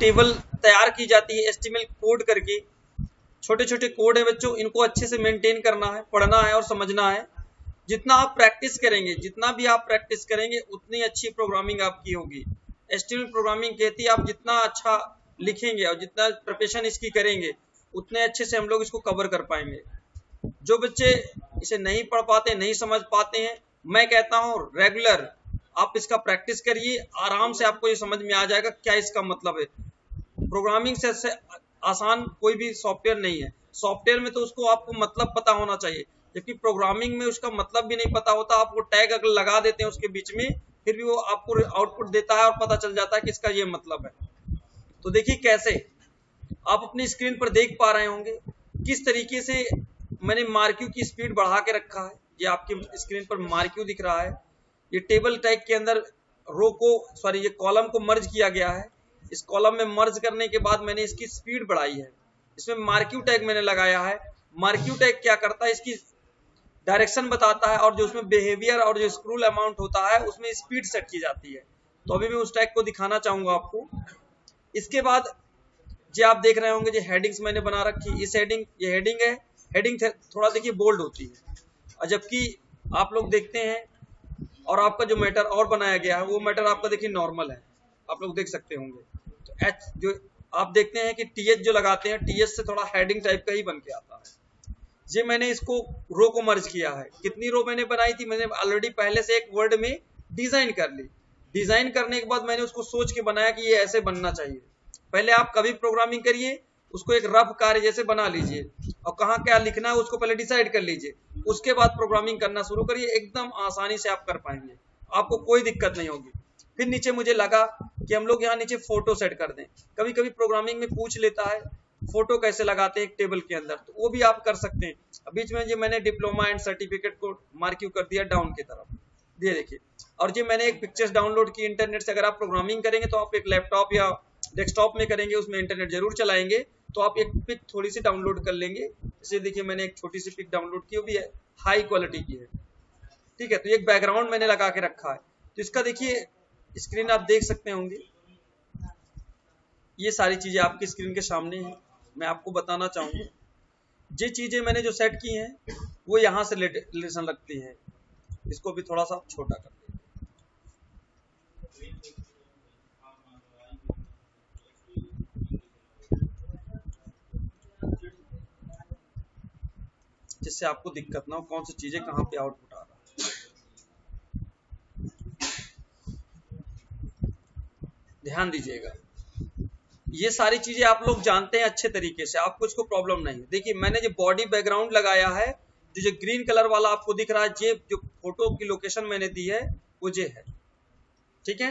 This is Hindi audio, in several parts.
टेबल तैयार की जाती है HTML कोड करके। छोटे छोटे कोड है बच्चों, इनको अच्छे से मेंटेन करना है, पढ़ना है और समझना है। जितना आप प्रैक्टिस करेंगे, जितना भी आप प्रैक्टिस करेंगे, उतनी अच्छी प्रोग्रामिंग आपकी होगी। HTML प्रोग्रामिंग कहती है आप जितना अच्छा लिखेंगे और जितना प्रिपरेशन इसकी करेंगे, उतने अच्छे से हम लोग इसको कवर कर पाएंगे। जो बच्चे इसे नहीं पढ़ पाते, नहीं समझ पाते हैं, मैं कहता हूँ रेगुलर आप इसका प्रैक्टिस करिए, आराम से आपको ये समझ में आ जाएगा क्या इसका मतलब है। प्रोग्रामिंग से आसान कोई भी सॉफ्टवेयर नहीं है। सॉफ्टवेयर में तो उसको आपको मतलब पता होना चाहिए, जबकि प्रोग्रामिंग में उसका मतलब भी नहीं पता होता। आपको टैग अगर लगा देते हैं उसके बीच में, फिर भी वो आपको आउटपुट देता है और पता चल जाता है कि इसका ये मतलब है। तो देखिए कैसे आप अपनी स्क्रीन पर देख पा रहे होंगे किस तरीके से मैंने मार्क्यू की स्पीड बढ़ा के रखा है। ये आपकी स्क्रीन पर मार्क्यू दिख रहा है। ये टेबल टैग के अंदर रो को ये कॉलम को मर्ज किया गया है। इस कॉलम में मर्ज करने के बाद मैंने इसकी स्पीड बढ़ाई है। इसमें मार्क्यू टैग मैंने लगाया है। मार्क्यू टैग क्या करता है, इसकी डायरेक्शन बताता है, और जो उसमें बिहेवियर और जो स्क्रूल अमाउंट होता है उसमें स्पीड सेट की जाती है। तो अभी मैं उस टैग को दिखाना चाहूंगा आपको। इसके बाद जो आप देख रहे होंगे जो हेडिंग्स मैंने बना रखी, इस हेडिंग, ये हेडिंग है। हेडिंग थोड़ा देखिए बोल्ड होती है, और जबकि आप लोग देखते हैं और आपका जो मैटर और बनाया गया है वो मैटर आपका देखिए नॉर्मल है, आप लोग देख सकते होंगे। तो एच जो आप देखते हैं कि TH जो लगाते हैं, TH से थोड़ा हेडिंग टाइप का ही बन के आता है। ये मैंने इसको रो को मर्ज किया है। कितनी रो मैंने बनाई थी, मैंने ऑलरेडी पहले से एक वर्ड में डिजाइन कर ली। डिजाइन करने के बाद मैंने उसको सोच के बनाया कि ये ऐसे बनना चाहिए। पहले आप कभी प्रोग्रामिंग करिए, उसको एक रफ कार्य जैसे बना लीजिए, और कहाँ क्या लिखना है उसको पहले डिसाइड कर लीजिए, उसके बाद प्रोग्रामिंग करना शुरू करिए। एकदम आसानी से आप कर पाएंगे, आपको कोई दिक्कत नहीं होगी। फिर नीचे मुझे लगा कि हम लोग यहाँ नीचे फोटो सेट कर दें। कभी कभी प्रोग्रामिंग में पूछ लेता है फोटो कैसे लगाते हैं एक टेबल के अंदर, तो वो भी आप कर सकते हैं। बीच में जो मैंने डिप्लोमा एंड सर्टिफिकेट को मार्क्यू कर दिया डाउन की तरफ, ये देखिए। और जो मैंने एक पिक्चर्स डाउनलोड की इंटरनेट से। अगर आप प्रोग्रामिंग करेंगे तो आप एक लैपटॉप या डेस्कटॉप में करेंगे, उसमें इंटरनेट जरूर चलाएंगे, तो आप एक पिक थोड़ी सी डाउनलोड कर लेंगे। जैसे देखिए मैंने एक छोटी सी पिक डाउनलोड की, वो भी है हाई क्वालिटी की है, ठीक है। तो एक बैकग्राउंड मैंने लगा के रखा है। तो इसका देखिए स्क्रीन आप देख सकते होंगे, ये सारी चीजें आपकी स्क्रीन के सामने है। मैं आपको बताना चाहूंगा ये चीजें मैंने जो सेट की हैं वो यहाँ से रिलेशन रखती है। इसको भी थोड़ा सा छोटा कर दें, जिससे आपको दिक्कत ना हो कौन सी चीजें कहाँ पे आउटपुट आ रहा है। ध्यान दीजिएगा, ये सारी चीजें आप लोग जानते हैं अच्छे तरीके से, आपको इसको प्रॉब्लम नहीं है। देखिए मैंने जो बॉडी बैकग्राउंड लगाया है, जो ग्रीन कलर वाला आपको दिख रहा है, ये जो फोटो की लोकेशन मैंने दी है वो ये है, ठीक है।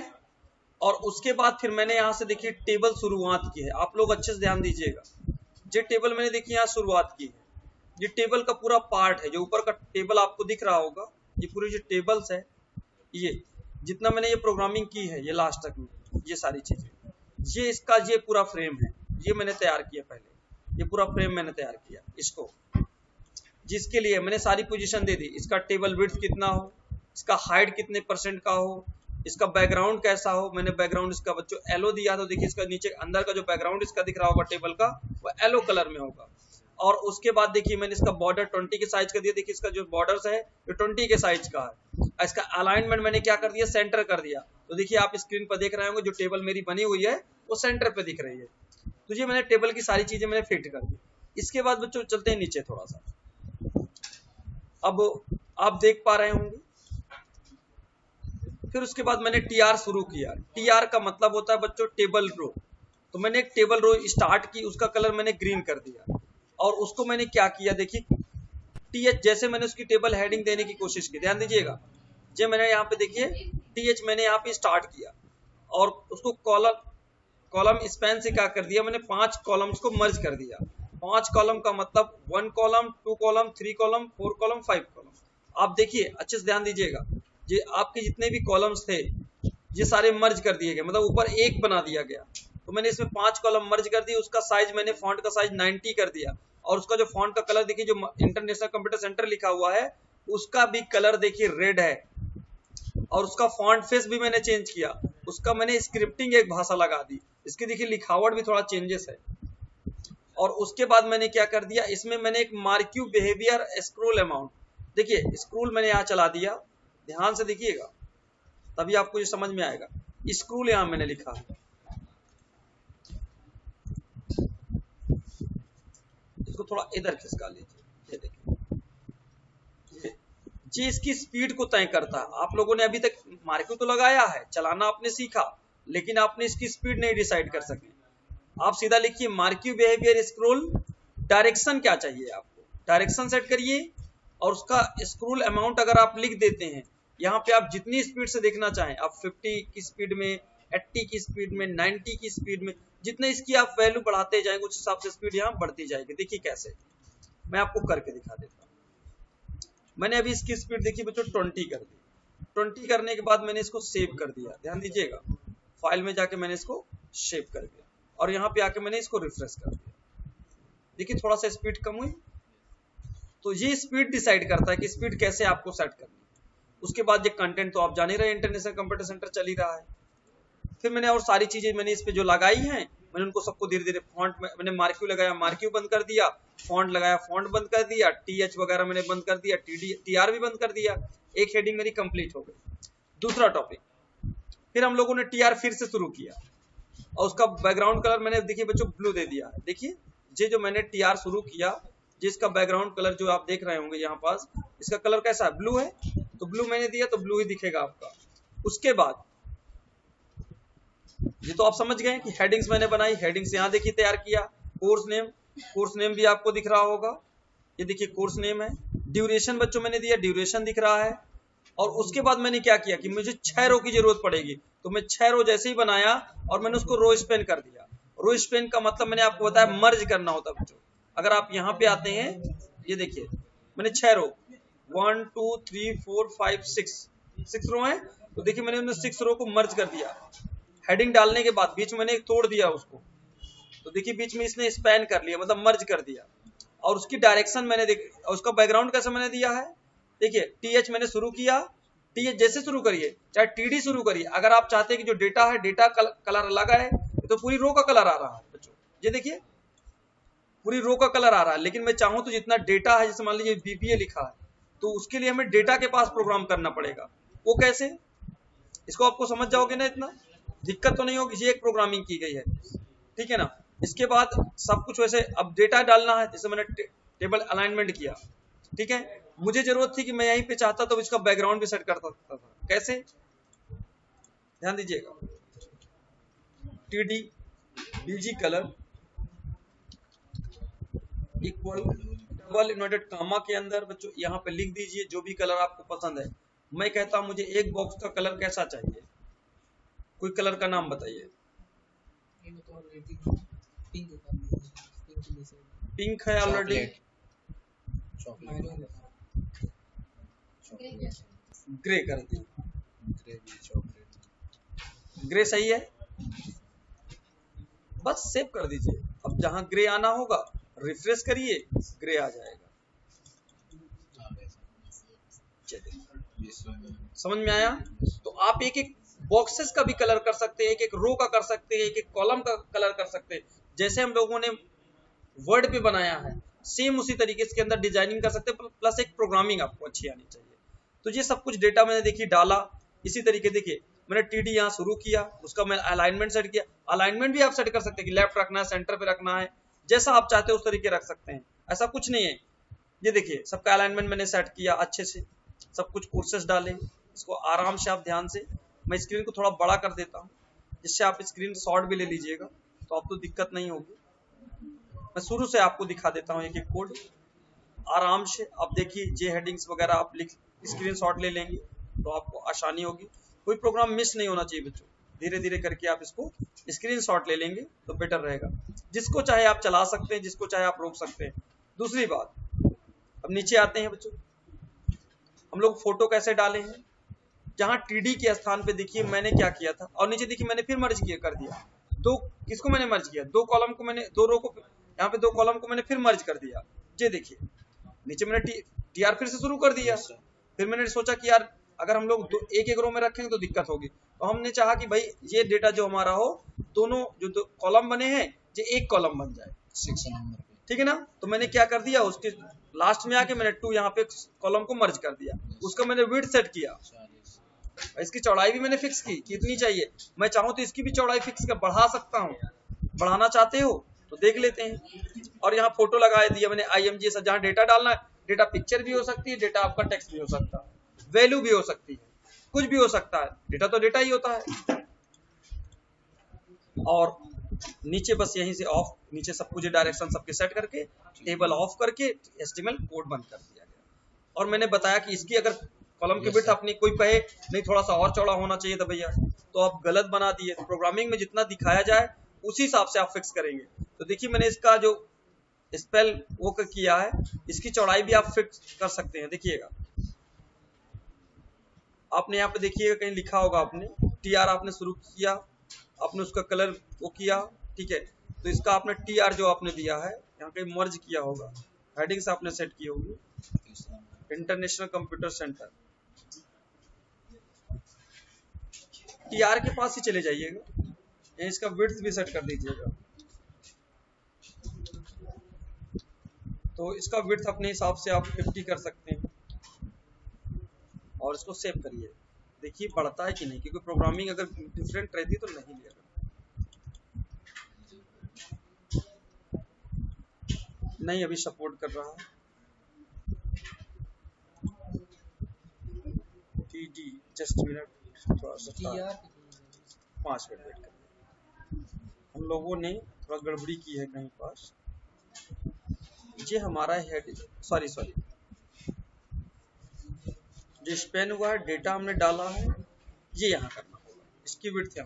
और उसके बाद फिर मैंने यहाँ से देखिए टेबल शुरुआत की है। आप लोग अच्छे से ध्यान दीजिएगा, ये टेबल मैंने देखिए यहाँ शुरुआत की है। ये टेबल का पूरा पार्ट है, जो ऊपर का टेबल आपको दिख रहा होगा, ये पूरी जो टेबल्स है, ये जितना मैंने ये प्रोग्रामिंग की है, ये लास्ट तक में ये सारी चीजें, ये इसका ये पूरा फ्रेम है, ये मैंने तैयार किया। पहले ये पूरा फ्रेम मैंने तैयार किया इसको, जिसके लिए मैंने सारी पोजीशन दे दी। इसका टेबल विड्थ कितना हो, इसका हाइट कितने % का हो, इसका बैकग्राउंड कैसा हो। मैंने बैकग्राउंड इसका बच्चों येलो दिया, तो देखिए इसका नीचे अंदर का जो बैकग्राउंड इसका दिख रहा होगा टेबल का, वो येलो कलर में होगा। और उसके बाद देखिए मैंने इसका बॉर्डर 20 के साइज का दिया। देखिए इसका जो बॉर्डर्स है ये 20 के साइज का है। इसका अलाइनमेंट मैंने क्या कर दिया, सेंटर कर दिया। तो देखिए आप स्क्रीन पर देख रहे होंगे जो टेबल मेरी बनी हुई है वो सेंटर पे दिख रही है। तो ये मैंने टेबल की सारी चीजें मैंने फिट कर दी। इसके बाद बच्चों चलते हैं नीचे थोड़ा सा। अब आप देख पा रहे होंगे, फिर उसके बाद मैंने TR शुरू किया। TR का मतलब होता है बच्चों टेबल रो। तो मैंने एक टेबल रो स्टार्ट की, उसका कलर मैंने ग्रीन कर दिया। और उसको मैंने क्या किया, देखिए TH जैसे मैंने उसकी टेबल हेडिंग देने की कोशिश की, ध्यान दीजिएगा। जो मैंने यहाँ पे देखिए TH मैंने यहाँ पे स्टार्ट किया, और उसको कॉलम स्पैन से क्या कर दिया, मैंने 5 कॉलम्स को मर्ज कर दिया। 5 कॉलम का मतलब 1 column, 2 column, 3 column, 4 column, 5 column. आप देखिए अच्छे से ध्यान दीजिएगा, ये आपके जितने भी कॉलम्स थे ये सारे मर्ज कर दिए गए, मतलब ऊपर एक बना दिया गया। तो मैंने इसमें 5 कॉलम मर्ज कर दिए। उसका साइज मैंने फॉन्ट का साइज 90 कर दिया, और उसका जो फॉन्ट का कलर देखिए, जो इंटरनेशनल कंप्यूटर सेंटर लिखा हुआ है उसका भी कलर देखिए रेड है। और उसका फॉन्ट फेस भी मैंने चेंज किया, उसका मैंने स्क्रिप्टिंग एक भाषा लगा दी, इसकी देखिए लिखावट भी थोड़ा चेंजेस है। और उसके बाद मैंने क्या कर दिया, इसमें मैंने एक मार्क्यू बिहेवियर स्क्रोल अमाउंट, देखिए स्क्रोल मैंने यहाँ चला दिया, ध्यान से देखिएगा तभी आपको ये समझ में आएगा। स्क्रोल यहाँ मैंने लिखा है, इसको थोड़ा इधर खिसका लीजिए, ये देखिए जी इसकी स्पीड को तय करता है। आप लोगों ने अभी तक मार्क्यू तो लगाया है, चलाना आपने सीखा, लेकिन आपने इसकी स्पीड नहीं डिसाइड कर सके। आप सीधा लिखिए मार्क्यू बिहेवियर स्क्रोल, डायरेक्शन क्या चाहिए आपको, डायरेक्शन सेट करिए और उसका स्क्रोल अमाउंट अगर आप लिख देते हैं, यहाँ पे आप जितनी स्पीड से देखना चाहें, आप 50 की स्पीड में, 80 की स्पीड में, 90 की स्पीड में, जितने इसकी आप वैल्यू बढ़ाते जाएंगे उस हिसाब से स्पीड यहाँ बढ़ती जाएगी। देखिए कैसे, मैं आपको करके दिखा देता हूँ। मैंने अभी इसकी स्पीड देखी बच्चों 20 कर दी, 20 करने के बाद मैंने इसको सेव कर दिया, ध्यान दीजिएगा, फाइल में जाके मैंने इसको सेव कर दिया और यहाँ पे आके मैंने इसको रिफ्रेश कर दिया। देखिए थोड़ा सा स्पीड कम हुई। तो ये स्पीड डिसाइड करता है कि स्पीड कैसे आपको सेट करनी है। उसके बाद ये कंटेंट तो आप जान ही रहे, इंटरनेशनल कंप्यूटर सेंटर चल ही रहा है। फिर मैंने और सारी चीजें मैंने इस पे जो लगाई हैं, मैंने उनको सबको धीरे धीरे फॉन्ट में मैंने मार्क्यू लगाया, मार्क्यू बंद कर दिया, फॉन्ट लगाया, फॉन्ट बंद कर दिया, टीएच वगैरह मैंने बंद कर दिया, टीआर भी बंद कर दिया। एक हेडिंग मेरी कंप्लीट हो गई। दूसरा टॉपिक, फिर हम लोगों ने टीआर फिर से शुरू किया और उसका बैकग्राउंड कलर मैंने देखिए बच्चों ब्लू दे दिया है। देखिए ये जो मैंने टीआर शुरू किया, जिसका बैकग्राउंड कलर जो आप देख रहे होंगे यहाँ पास, इसका कलर कैसा है, ब्लू है, तो ब्लू मैंने दिया तो ब्लू ही दिखेगा आपका। उसके बाद ये तो आप समझ गए कि हेडिंग्स मैंने बनाई, हेडिंग्स यहाँ देखिए तैयार किया, कोर्स नेम भी आपको दिख रहा होगा, ये देखिए कोर्स नेम है। ड्यूरेशन बच्चों मैंने दिया, ड्यूरेशन दिख रहा है। और उसके बाद मैंने क्या किया कि मुझे 6 रो की जरूरत पड़ेगी, तो मैं 6 रो जैसे ही बनाया और मैंने उसको रो स्पेन कर दिया। रो स्पेन का मतलब मैंने आपको बताया मर्ज करना होता है बच्चों। अगर आप यहाँ पे आते हैं, ये देखिए मैंने 6 रो, 1 2 3 4 5 6 रो है, तो देखिए मैंने उन 6 रो को मर्ज कर दिया। हेडिंग डालने के बाद बीच में मैंने तोड़ दिया उसको, तो देखिए बीच में इसने स्पैन कर लिया, मतलब मर्ज कर दिया। और उसकी डायरेक्शन मैंने उसका बैकग्राउंड कैसे मैंने दिया है, देखिए टीएच मैंने शुरू किया, टीएच जैसे शुरू करिए, चाहे टीडी शुरू करिए। अगर आप चाहते हैं कि जो डेटा है, डेटा कलर अलग है, तो पूरी रो का कलर आ रहा है बच्चों, ये देखिए पूरी रो का कलर आ रहा है। लेकिन मैं चाहूं तो जितना डेटा है, जैसे मान लीजिए बीपीए लिखा है, तो उसके लिए हमें डेटा के पास प्रोग्राम करना पड़ेगा। वो कैसे, इसको आपको समझ जाओगे ना, इतना दिक्कत तो नहीं होगी, ये एक प्रोग्रामिंग की गई है, ठीक है ना। इसके बाद सब कुछ वैसे अब डेटा डालना है, जैसे मैंने टेबल अलाइनमेंट किया, ठीक है। मुझे जरूरत थी कि मैं यहीं पे चाहता तो इसका बैकग्राउंड भी सेट कर सकता था, कैसे, ध्यान दीजिएगा, TD BG colour equal double inverted comma के अंदर बच्चों यहाँ पे लिख दीजिए जो भी कलर आपको पसंद है। मैं कहता हूं मुझे एक बॉक्स का कलर कैसा चाहिए, कोई कलर का नाम बताइए। पिंक है ऑलरेडी, ग्रे कर दी, ग्रे सही है, बस सेव कर दीजिए। अब जहां ग्रे आना होगा रिफ्रेश करिए, ग्रे आ जाएगा। समझ में आया। तो आप एक एक बॉक्सेस का भी कलर कर सकते हैं, एक एक रो का कर सकते हैं, एक एक कॉलम का कलर कर सकते हैं। जैसे हम लोगों ने वर्ड पे बनाया है, सेम उसी तरीके से अंदर डिजाइनिंग कर सकते हैं, प्लस एक प्रोग्रामिंग आपको अच्छी आनी चाहिए। तो ये सब कुछ डेटा मैंने देखिए डाला। इसी तरीके देखिए मैंने टीडी यहाँ शुरू किया, उसका मैं अलाइनमेंट सेट किया। अलाइनमेंट भी आप सेट कर सकते हैं कि लेफ्ट रखना है, सेंटर पे रखना है, जैसा आप चाहते हो उस तरीके रख सकते हैं, ऐसा कुछ नहीं है। ये देखिए सबका अलाइनमेंट मैंने सेट किया अच्छे से, सब कुछ कोर्सेस डाले। इसको आराम से आप ध्यान से, मैं स्क्रीन को थोड़ा बड़ा कर देता हूँ जिससे आप स्क्रीन शॉट भी ले लीजिएगा, तो आपको दिक्कत नहीं होगी। मैं शुरू से आपको दिखा देता हूँ एक एक कोड आराम से। आप देखिए जे हेडिंग्स वगैरह आप लिख स्क्रीन शॉट ले लेंगे तो आपको आसानी होगी। कोई प्रोग्राम मिस नहीं होना चाहिए बच्चों, धीरे धीरे करके आप इसको स्क्रीन शॉट ले लेंगे तो बेटर रहेगा। जिसको चाहे आप चला सकते हैं, जिसको चाहे आप रोक सकते हैं। दूसरी बात, अब नीचे आते हैं बच्चों, हम लोग फोटो कैसे डाले हैं। जहां टीडी के स्थान पे देखिए मैंने क्या किया था, और नीचे देखिए मैंने फिर मर्ज किया कर दिया। दो किसको मैंने मर्ज किया, दो कॉलम को मैंने, दो रो को, यहाँ पे दो कॉलम को मैंने फिर मर्ज कर दिया। ये देखिए नीचे मैंने टीआर फिर से शुरू कर दिया। फिर मैंने सोचा कि यार अगर हम लोग एक एक रो में रखेंगे तो दिक्कत होगी। तो हमने चाहा कि भाई ये डेटा जो हमारा हो, दोनों जो कॉलम बने हैं ये एक कॉलम बन जाए, 6 नंबर पे, ठीक है ना। तो मैंने क्या कर दिया, उसके लास्ट में आके मैंने 2 यहाँ पे कॉलम को मर्ज कर दिया, उसका मैंने विड्थ सेट किया, 40। इसकी चौड़ाई भी मैंने फिक्स की कितनी चाहिए। मैं चाहूँ तो इसकी भी चौड़ाई फिक्स कर बढ़ा सकता हूँ, बढ़ाना चाहते हो तो देख लेते हैं। और यहाँ फोटो लगा दिया मैंने IMG से, जहाँ डेटा डालना है, डेटा पिक्चर भी हो सकती है, डेटा आपका टेक्स्ट भी हो सकता है, वैल्यू भी हो सकती है, कुछ भी हो सकता है, डेटा तो डेटा ही होता है। और नीचे बस यहीं से ऑफ, नीचे सब कुछ डायरेक्शन सबके सेट करके टेबल ऑफ करके HTML कोड बंद कर दिया गया। और मैंने बताया कि इसकी अगर कॉलम की विड्थ अपनी कोई कहे नहीं थोड़ा सा और चौड़ा होना चाहिए था भैया, तो आप गलत बना दिए। तो प्रोग्रामिंग में जितना दिखाया जाए उसी हिसाब से आप फिक्स करेंगे। तो देखिए मैंने इसका जो स्पेल वो किया है, इसकी चौड़ाई भी आप फिक्स कर सकते हैं। देखिएगा आपने यहाँ पे देखिएगा कहीं लिखा होगा, आपने TR आपने शुरू किया, आपने उसका कलर वो किया, ठीक है। तो इसका आपने TR जो आपने दिया है यहाँ कहीं मर्ज किया होगा, हेडिंग्स आपने सेट की होगी, इंटरनेशनल कंप्यूटर सेंटर, TR के पास ही चले जाइएगा, इसका विड्थ भी सेट कर दीजिएगा। तो इसका विड्थ अपने हिसाब से आप 50 कर सकते हैं और इसको सेव करिए, देखिए बढ़ता है कि नहीं, क्योंकि प्रोग्रामिंग अगर डिफरेंट रहती तो नहीं लेगा। नहीं अभी सपोर्ट कर रहा है TD, जस्ट मिनट, थोड़ा सा 5 मिनट वेट करिए, हम लोगों ने थोड़ा गड़बड़ी की है कहीं पास। ये हमारा हेड, सॉरी जो स्पेन हुआ है, डेटा हमने डाला है, ये यहाँ करना होगा, इसकी विड्थ है,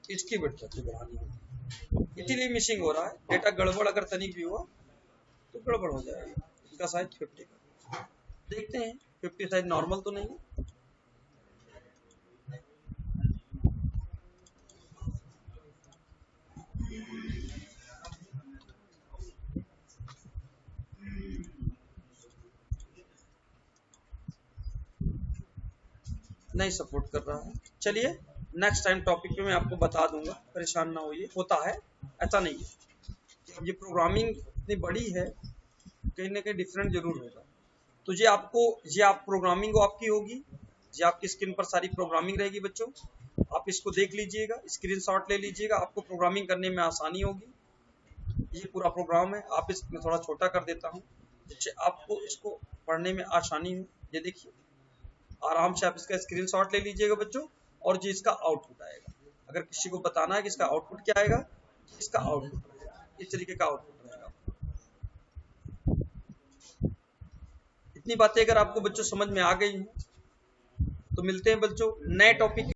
इसकी विड्थ बढ़ानी होगी, इसीलिए मिसिंग हो रहा है। डेटा गड़बड़ अगर तनिक भी हुआ तो गड़बड़ हो जाएगा। इसका साइज 50 का देखते हैं, 50 साइज नॉर्मल तो नहीं है। नहीं सपोर्ट कर रहा है। चलिए नेक्स्ट टाइम टॉपिक पे मैं आपको बता दूंगा, परेशान ना होइए, होता है ऐसा नहीं है। ये प्रोग्रामिंग इतनी बड़ी है, कहीं ना कहीं डिफरेंट जरूर होगा। तो ये आपको, ये आप प्रोग्रामिंग वो आपकी होगी, ये आपकी स्क्रीन पर सारी प्रोग्रामिंग रहेगी बच्चों, आप इसको देख लीजिएगा, स्क्रीनशॉट ले लीजिएगा, आपको प्रोग्रामिंग करने में आसानी होगी। ये पूरा प्रोग्राम है, आप इसमें थोड़ा छोटा कर देता हूँ, आपको इसको पढ़ने में आसानी हो। ये देखिए आराम से आप इसका स्क्रीनशॉट ले लीजिएगा बच्चों, और जो इसका आउटपुट आएगा, अगर किसी को बताना है कि इसका आउटपुट क्या आएगा, इसका आउटपुट रहेगा, इस तरीके का आउटपुट रहेगा। इतनी बातें अगर आपको बच्चों समझ में आ गई हैं तो मिलते हैं बच्चों नए टॉपिक